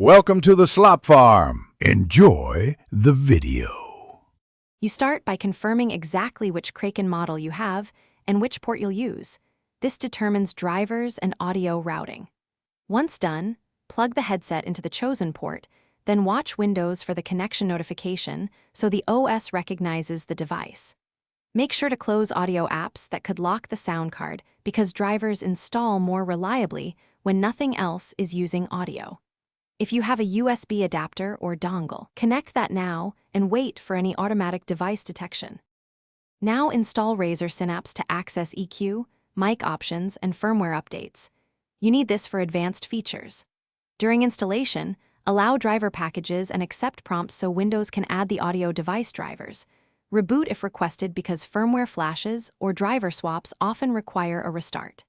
Welcome to the slop farm. Enjoy the video. You start by confirming exactly which Kraken model you have and which port you'll use. This determines drivers and audio routing. Once done, plug the headset into the chosen port, then watch Windows for the connection notification so the OS recognizes the device. Make sure to close audio apps that could lock the sound card because drivers install more reliably when nothing else is using audio. If you have a USB adapter or dongle, connect that now and wait for any automatic device detection. Now install Razer Synapse to access EQ, mic options, and firmware updates. You need this for advanced features. During installation, allow driver packages and accept prompts so Windows can add the audio device drivers. Reboot if requested because firmware flashes or driver swaps often require a restart.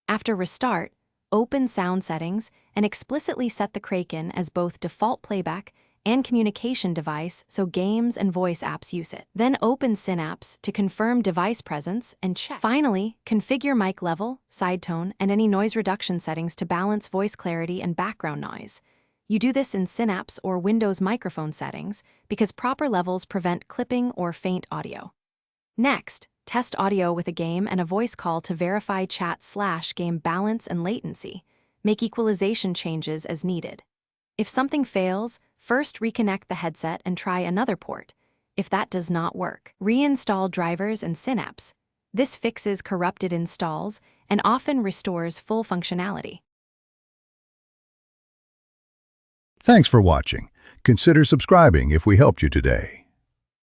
After restart, open sound settings and explicitly set the Kraken as both default playback and communication device so games and voice apps use it. Then open Synapse to confirm device presence and check. Finally, configure mic level, side tone, and any noise reduction settings to balance voice clarity and background noise. You do this in Synapse or Windows microphone settings because proper levels prevent clipping or faint audio. Next, test audio with a game and a voice call to verify chat/game balance and latency. Make equalization changes as needed. If something fails, first reconnect the headset and try another port. If that does not work, reinstall drivers and Synapse. This fixes corrupted installs and often restores full functionality. Thanks for watching. Consider subscribing if we helped you today.